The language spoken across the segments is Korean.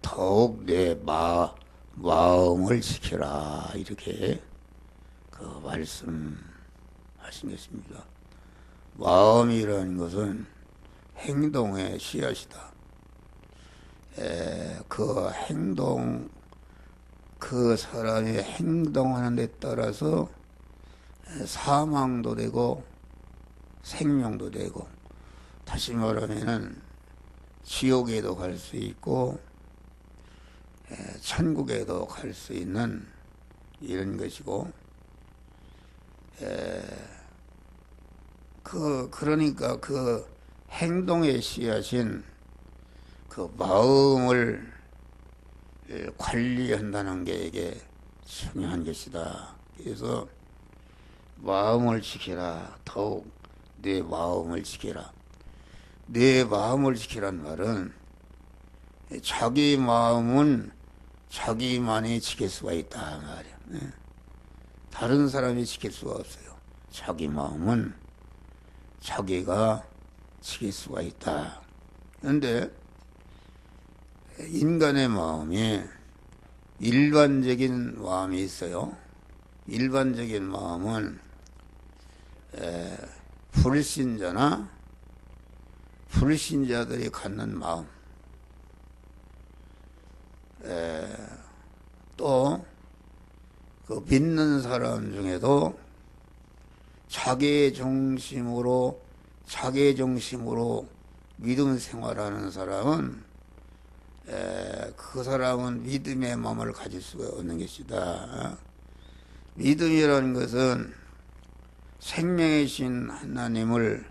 더욱 내 마음을 지켜라 이렇게 그 말씀하신 것입니다. 마음이라는 것은 행동의 씨앗이다. 그 행동, 그 사람이 행동하는 데 따라서 사망도 되고 생명도 되고, 다시 말하면은 지옥에도 갈 수 있고 천국에도 갈 수 있는 이런 것이고, 그러니까 그 행동의 씨앗인 그 마음을 관리한다는 게 이게 중요한 것이다. 그래서 마음을 지켜라. 더욱 내 마음을 지켜라. 내 마음을 지키란 말은 자기 마음은 자기만이 지킬 수가 있다 말이야. 다른 사람이 지킬 수가 없어요. 자기 마음은 자기가 지킬 수가 있다. 그런데 인간의 마음이 일반적인 마음이 있어요. 일반적인 마음은 불신자나 불신자들이 갖는 마음, 또 그 믿는 사람 중에도 자기 중심으로 믿음 생활하는 사람은 그 사람은 믿음의 마음을 가질 수가 없는 것이다. 믿음이라는 것은 생명이신 하나님을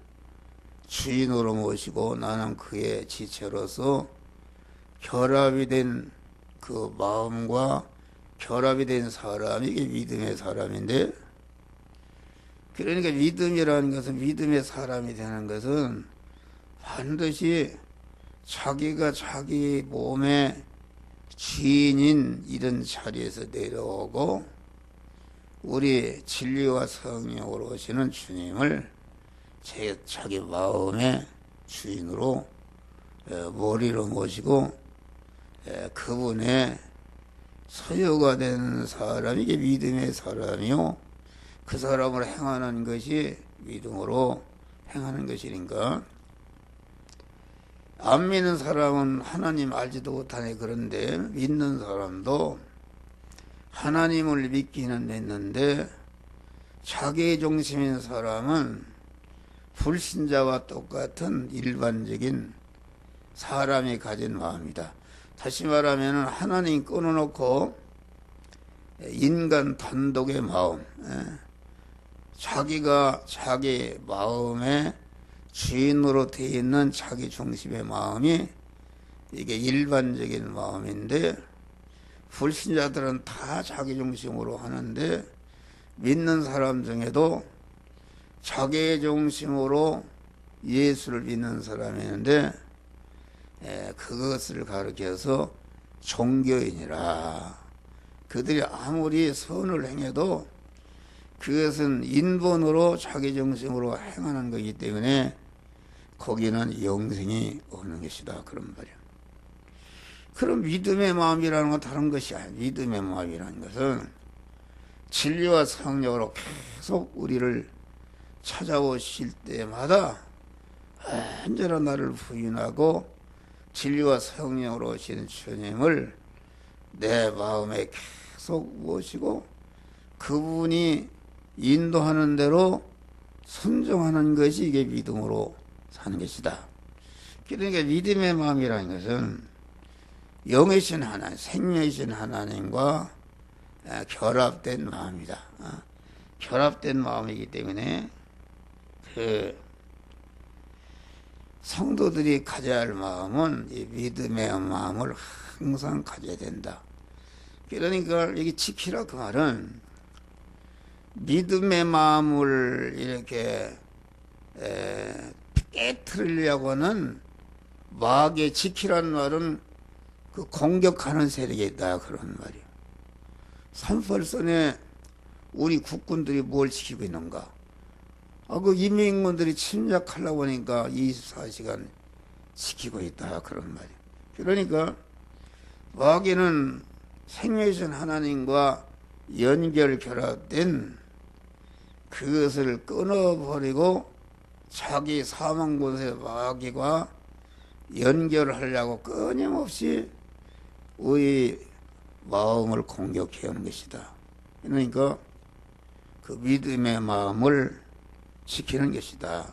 주인으로 모시고 나는 그의 지체로서 결합이 된 그 마음과 결합이 된 사람이 이게 믿음의 사람인데, 그러니까 믿음이라는 것은, 믿음의 사람이 되는 것은 반드시 자기가 자기 몸의 주인인 이런 자리에서 내려오고 우리 진리와 성령으로 오시는 주님을 자기 마음의 주인으로 머리로 모시고 그분의 소유가 된 사람이 이게 믿음의 사람이요, 그 사람을 행하는 것이 믿음으로 행하는 것이니까. 안 믿는 사람은 하나님 알지도 못하네. 그런데 믿는 사람도 하나님을 믿기는 믿는데 자기 중심인 사람은 불신자와 똑같은 일반적인 사람이 가진 마음이다. 다시 말하면 하나님 끊어놓고 인간 단독의 마음, 자기가 자기 마음의 주인으로 되어 있는 자기 중심의 마음이 이게 일반적인 마음인데, 불신자들은 다 자기 중심으로 하는데 믿는 사람 중에도 자기 중심으로 예수를 믿는 사람이 있는데 그것을 가르쳐서 종교인이라. 그들이 아무리 선을 행해도 그것은 인본으로 자기 중심으로 행하는 것이기 때문에 거기는 영생이 없는 것이다, 그런 말이야. 그럼 믿음의 마음이라는 건 다른 것이 아니야. 믿음의 마음이라는 것은 진리와 성령으로 계속 우리를 찾아오실 때마다 언제나 나를 부인하고 진리와 성령으로 오신 주님을 내 마음에 계속 모시고 그분이 인도하는 대로 순종하는 것이 이게 믿음으로 사는 것이다. 그러니까 믿음의 마음이라는 것은 영이신 하나님, 생명이신 하나님과 결합된 마음이다. 결합된 마음이기 때문에 그 성도들이 가져야 할 마음은 이 믿음의 마음을 항상 가져야 된다. 그러니까 여기 지키라 그 말은 믿음의 마음을 이렇게 깨트리려고는 마귀의 지키라는 말은 그 공격하는 세력이 있다, 그런 말이야. 38선에 우리 국군들이 뭘 지키고 있는가? 그 이민군들이 침략하려고 하니까 24시간 지키고 있다, 그런 말이야. 그러니까 마귀는 생명이신 하나님과 연결 결합된 그것을 끊어버리고 자기 사망 곳의 마귀와 연결하려고 끊임없이 우리 마음을 공격해 오는 것이다. 그러니까 그 믿음의 마음을 지키는 것이다.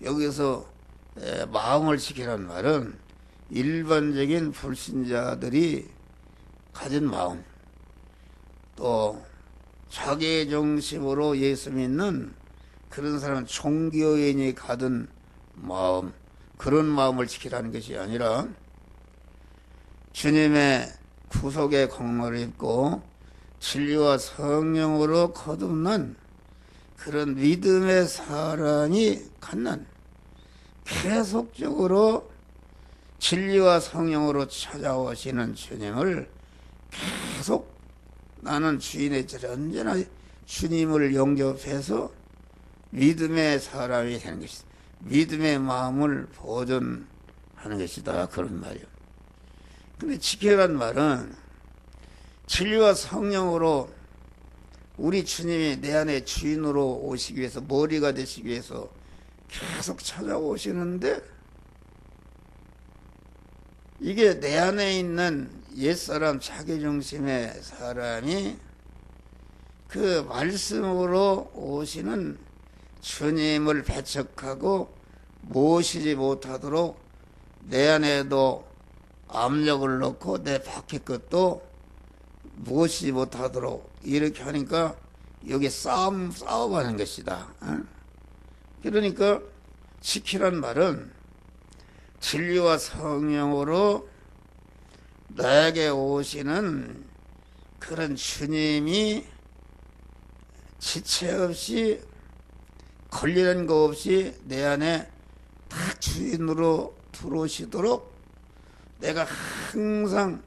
여기서 마음을 지키라는 말은 일반적인 불신자들이 가진 마음, 또 자기 중심으로 예수 믿는 그런 사람 종교인이 가진 마음, 그런 마음을 지키라는 것이 아니라 주님의 구속의 공로를 입고 진리와 성령으로 거듭난 그런 믿음의 사람이 갖는 계속적으로 진리와 성령으로 찾아오시는 주님을 계속 나는 주인의 질 언제나 주님을 영접해서 믿음의 사람이 되는 것이다. 믿음의 마음을 보존하는 것이다. 그런 말이요. 근데 지키라는 말은 진리와 성령으로 우리 주님이 내 안에 주인으로 오시기 위해서, 머리가 되시기 위해서 계속 찾아오시는데, 이게 내 안에 있는 옛사람, 자기중심의 사람이 그 말씀으로 오시는 주님을 배척하고 모시지 못하도록 내 안에도 압력을 넣고 내 밖의 것도 모시지 못하도록 이렇게 하니까 여기 싸움하는 것이다. 그러니까 지키란 말은 진리와 성령으로 나에게 오시는 그런 주님이 지체 없이 걸리는 거 없이 내 안에 다 주인으로 들어오시도록 내가 항상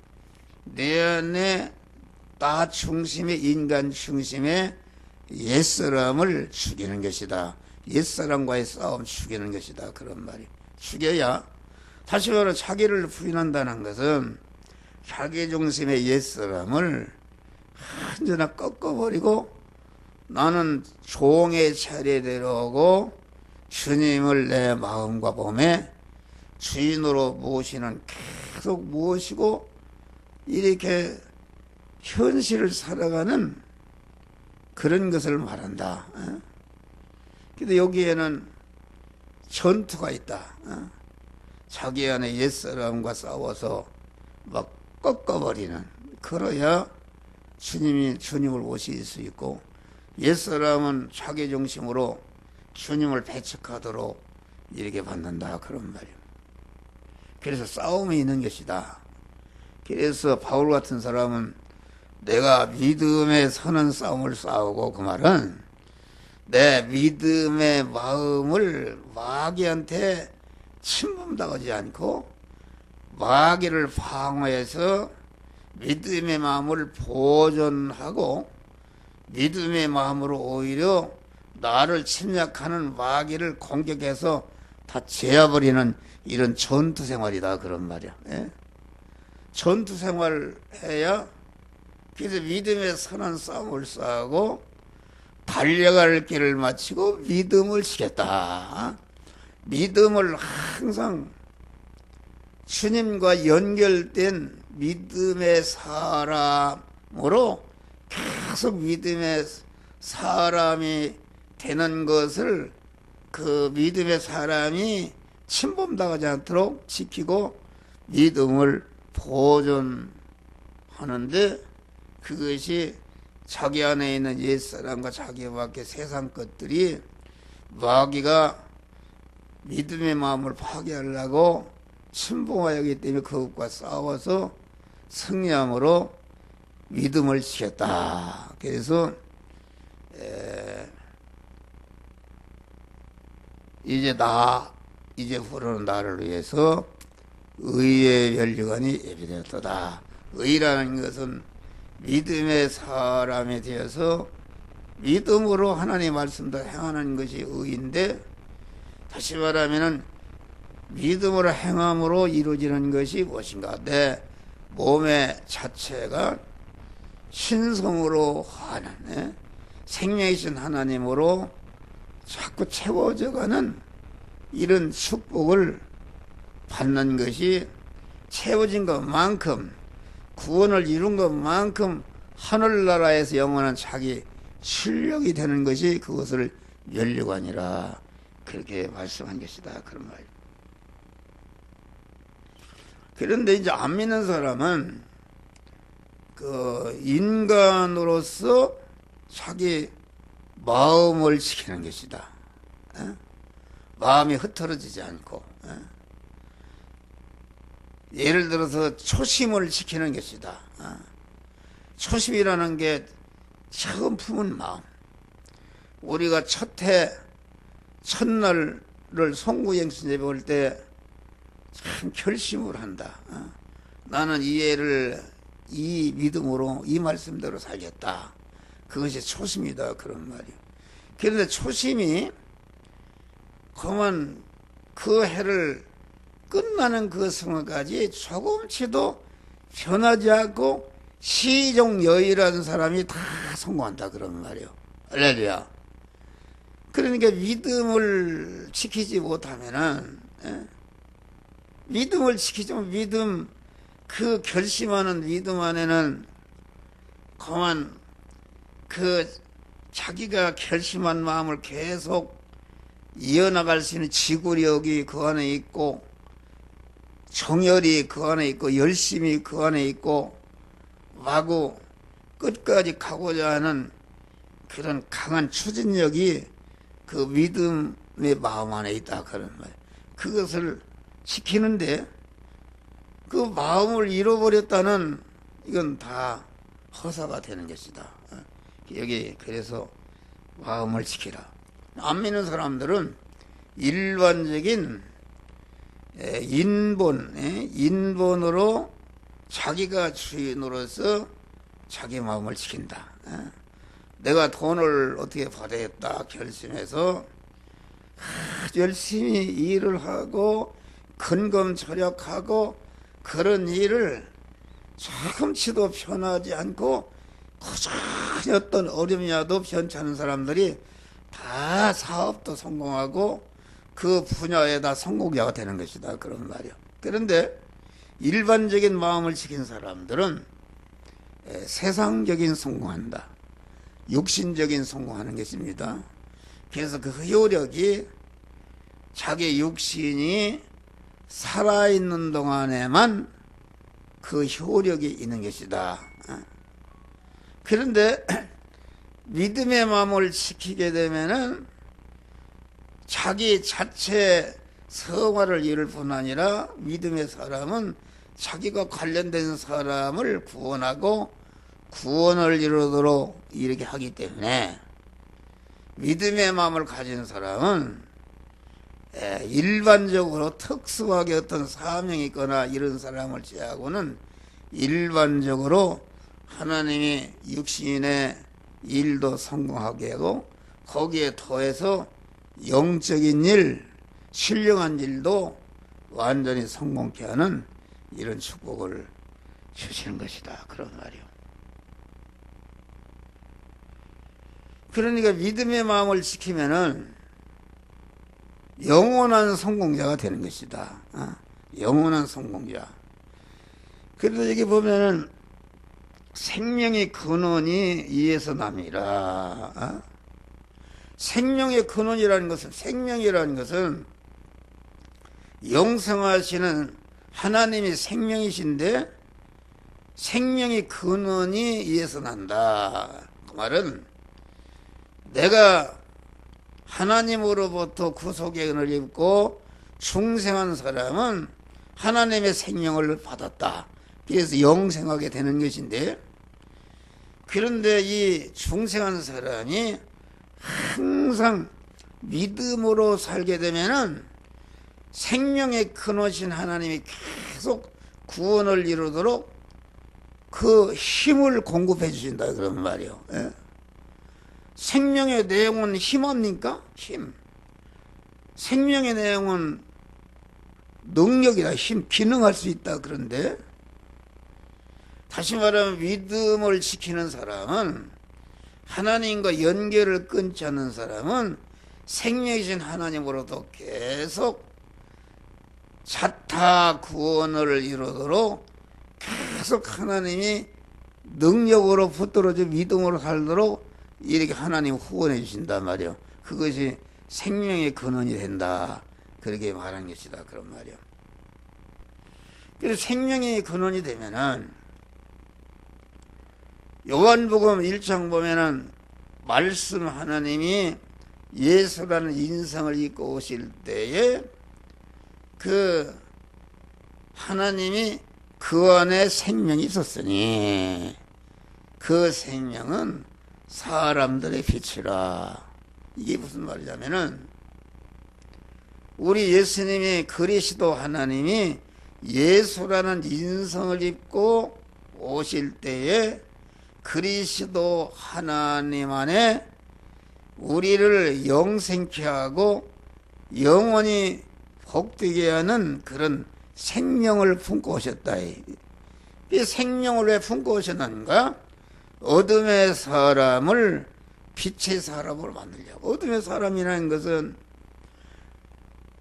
내 안에 나 중심의, 인간 중심의 옛사람을 죽이는 것이다. 옛사람과의 싸움 죽이는 것이다. 그런 말이. 죽여야, 다시 말해 자기를 부인한다는 것은 자기 중심의 옛사람을 완전히 꺾어버리고 나는 종의 차례대로 오고 주님을 내 마음과 몸에 주인으로 모시는, 계속 모시고 이렇게 현실을 살아가는 그런 것을 말한다. 근데 여기에는 전투가 있다. 자기 안에 옛사람과 싸워서 막 꺾어버리는, 그래야 주님을 모실 수 있고, 옛사람은 자기 중심으로 주님을 배척하도록 이렇게 받는다. 그런 말이에요. 그래서 싸움이 있는 것이다. 그래서 바울 같은 사람은 내가 믿음에 서는 싸움을 싸우고, 그 말은 내 믿음의 마음을 마귀한테 침범당하지 않고 마귀를 방어해서 믿음의 마음을 보존하고 믿음의 마음으로 오히려 나를 침략하는 마귀를 공격해서 다 제어버리는 이런 전투 생활이다. 그런 말이야. 전투 생활을 해야, 그래서 믿음의 선한 싸움을 싸우고 달려갈 길을 마치고 믿음을 지켰다. 믿음을 항상 주님과 연결된 믿음의 사람으로 계속 믿음의 사람이 되는 것을, 그 믿음의 사람이 침범당하지 않도록 지키고 믿음을 보존하는데, 그것이 자기 안에 있는 옛사람과 자기 밖의 세상 것들이 마귀가 믿음의 마음을 파괴하려고 침범하기 때문에 그것과 싸워서 승리함으로 믿음을 지켰다. 그래서 이제 후로는 나를 위해서 의의 면류관이 예비되었다. 의라는 것은 믿음의 사람이 되어서 믿음으로 하나님의 말씀도 행하는 것이 의인데, 다시 말하면은 믿음으로 행함으로 이루어지는 것이 무엇인가? 내 몸의 자체가 신성으로 하는 생명이신 하나님으로 자꾸 채워져가는 이런 축복을 받는 것이 채워진 것만큼 구원을 이룬 것만큼 하늘나라에서 영원한 자기 실력이 되는 것이 그것을 면류관이라 그렇게 말씀한 것이다 그런 말이에요. 그런데 이제 안 믿는 사람은 그 인간으로서 자기 마음을 지키는 것이다. 마음이 흩어지지 않고 예를 들어서 초심을 지키는 것이다. 초심이라는 게 처음 품은 마음. 우리가 첫날을 송구영신 예배 올 때 참 결심을 한다. 나는 이 믿음으로 이 말씀대로 살겠다. 그것이 초심이다 그런 말이에요. 그런데 초심이 그만 그 해를 끝나는 그 순간까지 조금치도 변하지 않고 시종여의라는 사람이 다 성공한다 그런 말이에요. 할렐루야. 그러니까 믿음을 지키지 못하면은 믿음을 지키지 못 믿음 그 결심하는 믿음 안에는 그만 그 자기가 결심한 마음을 계속 이어나갈 수 있는 지구력이 그 안에 있고 정열이 그 안에 있고 열심이 그 안에 있고 마구 끝까지 가고자 하는 그런 강한 추진력이 그 믿음의 마음 안에 있다 그런 말이에요. 그것을 지키는데 그 마음을 잃어버렸다는 이건 다 허사가 되는 것이다. 여기 그래서 마음을 지키라. 안 믿는 사람들은 일반적인 인본으로 자기가 주인으로서 자기 마음을 지킨다. 내가 돈을 어떻게 받아야겠다 결심해서 열심히 일을 하고 근검절약하고 그런 일을 조금치도 편하지 않고 꾸준히 어떤 어려움이라도 편치 않은 사람들이 다 사업도 성공하고 그 분야에다 성공자가 되는 것이다 그런 말이요. 그런데 일반적인 마음을 지킨 사람들은 세상적인 성공한다. 육신적인 성공하는 것입니다. 그래서 그 효력이 자기 육신이 살아있는 동안에만 그 효력이 있는 것이다. 그런데 믿음의 마음을 지키게 되면은 자기 자체 성화를 이룰 뿐 아니라 믿음의 사람은 자기가 관련된 사람을 구원하고 구원을 이루도록 이렇게 하기 때문에 믿음의 마음을 가진 사람은 일반적으로 특수하게 어떤 사명이 있거나 이런 사람을 제하고는 일반적으로 하나님이 육신의 일도 성공하게 하고 거기에 더해서 영적인 일, 신령한 일도 완전히 성공케 하는 이런 축복을 주시는 것이다 그런 말이요. 그러니까 믿음의 마음을 지키면은 영원한 성공자가 되는 것이다. 영원한 성공자. 그래서 여기 보면은 생명의 근원이 이에서 남이라. 생명의 근원이라는 것은 생명이라는 것은 영생하시는 하나님이 생명이신데 생명의 근원이 이에서 난다. 그 말은 내가 하나님으로부터 구속의 은혜를 입고 중생한 사람은 하나님의 생명을 받았다. 그래서 영생하게 되는 것인데 그런데 이 중생한 사람이 항상 믿음으로 살게 되면은 생명의 근원이신 하나님이 계속 구원을 이루도록 그 힘을 공급해 주신다 그런 말이요. 예? 생명의 내용은 힘 아닙니까? 힘. 생명의 내용은 능력이다, 힘, 기능할 수 있다. 그런데 다시 말하면 믿음을 지키는 사람은, 하나님과 연결을 끊지 않는 사람은 생명이신 하나님으로부터 계속 자타 구원을 이루도록 계속 하나님이 능력으로 붙들어져 믿음으로 살도록 이렇게 하나님 후원해 주신단 말이요. 그것이 생명의 근원이 된다. 그렇게 말한 것이다. 그런 말이요. 그래서 생명의 근원이 되면은 요한복음 1장 보면은 말씀 하나님이 예수라는 인성을 입고 오실 때에 그 하나님이 그 안에 생명이 있었으니 그 생명은 사람들의 빛이라. 이게 무슨 말이냐면은 우리 예수님이 그리스도 하나님이 예수라는 인성을 입고 오실 때에 그리스도 하나님 안에 우리를 영생케 하고 영원히 복되게 하는 그런 생명을 품고 오셨다. 이 생명을 왜 품고 오셨는가? 어둠의 사람을 빛의 사람으로 만들려고. 어둠의 사람이라는 것은,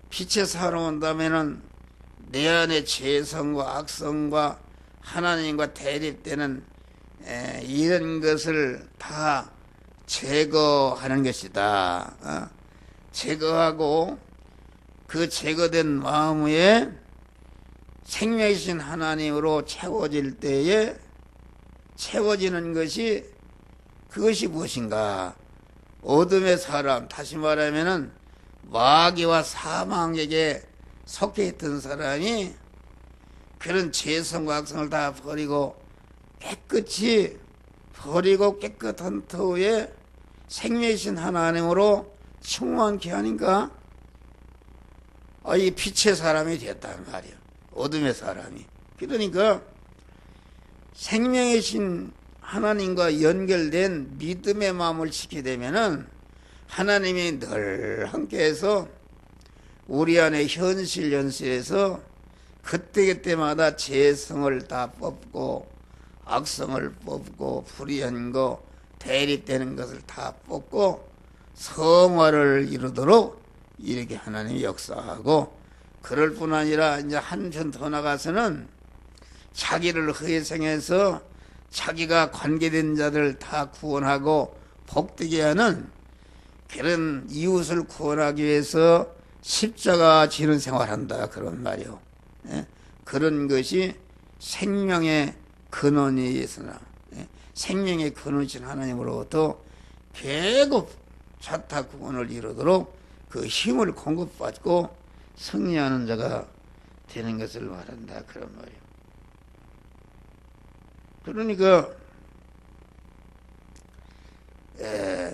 빛의 사람 한다면은 내 안에 죄성과 악성과 하나님과 대립되는 이런 것을 다 제거하는 것이다. 제거하고 그 제거된 마음에 생명이신 하나님으로 채워질 때에 채워지는 것이, 그것이 무엇인가? 어둠의 사람, 다시 말하면은 마귀와 사망에게 속해 있던 사람이 그런 죄성과 악성을 다 버리고 깨끗이 버리고 깨끗한 터에 생명이신 하나님으로 충만케 하니까 이 빛의 사람이 됐단 말이에요. 어둠의 사람이. 그러니까 생명이신 하나님과 연결된 믿음의 마음을 지키게 되면은 하나님이 늘 함께해서 우리 안에 현실에서 그때그때마다 죄성을 다 뽑고 악성을 뽑고 불의한 거 대립되는 것을 다 뽑고 성화를 이루도록 이렇게 하나님이 역사하고, 그럴 뿐 아니라 이제 한편 더 나가서는 자기를 희생해서 자기가 관계된 자들 다 구원하고 복되게 하는 그런 이웃을 구원하기 위해서 십자가 지는 생활한다. 그런 말이요. 그런 것이 생명의 근원이 있으나 생명의 근원이신 하나님으로부터 계속 자타 구원을 이루도록 그 힘을 공급받고 승리하는 자가 되는 것을 말한다. 그런 말이에요. 그러니까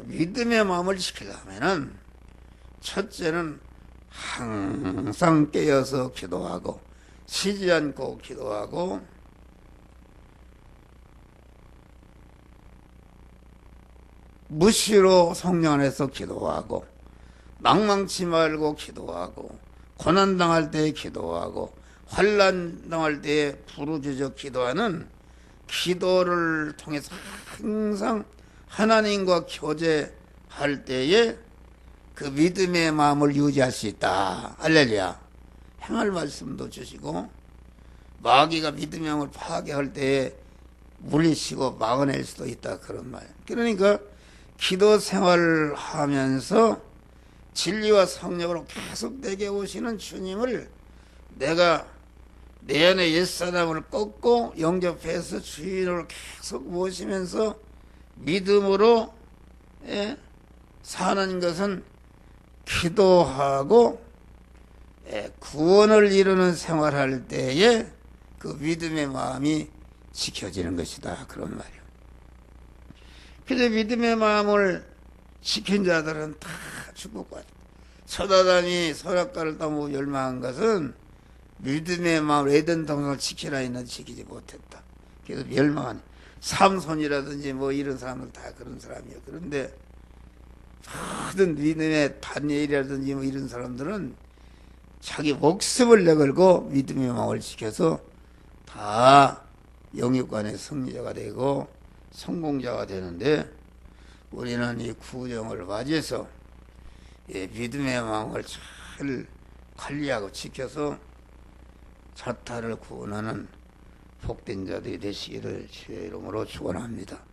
믿음의 마음을 지키려면은 첫째는 항상 깨어서 기도하고 쉬지 않고 기도하고 무시로 성령 안에서 기도하고 망망치 말고 기도하고 고난당할 때 기도하고 환난당할 때 부르짖어 기도하는 기도를 통해서 항상 하나님과 교제할 때에 그 믿음의 마음을 유지할 수 있다. 할렐루야. 행할 말씀도 주시고 마귀가 믿음의 마음을 파괴할 때에 물리치고 막아낼 수도 있다. 그런 말. 그러니까 기도 생활을 하면서 진리와 성령으로 계속 내게 오시는 주님을 내가 내 안에 옛사람을 꺾고 영접해서 주인으로 계속 모시면서 믿음으로 사는 것은 기도하고 구원을 이루는 생활할 때에 그 믿음의 마음이 지켜지는 것이다. 그런 말이에요. 그래서 믿음의 마음을 지킨 자들은 다 축복받았다. 서다단이 선악과를 따먹고 멸망한 것은 믿음의 마음을 에덴 동산을 지키라 했는데 지키지 못했다. 그래서 멸망한 삼손이라든지 뭐 이런 사람들 다 그런 사람이에요. 그런데 모든 믿음의 다니엘이라든지 뭐 이런 사람들은 자기 목숨을 내걸고 믿음의 마음을 지켜서 다 영육간의 승리자가 되고 성공자가 되는데, 우리는 이 구정을 맞이해서 믿음의 마음을 잘 관리하고 지켜서 자타를 구원하는 복된 자들이 되시기를 주의 이름으로 축원합니다.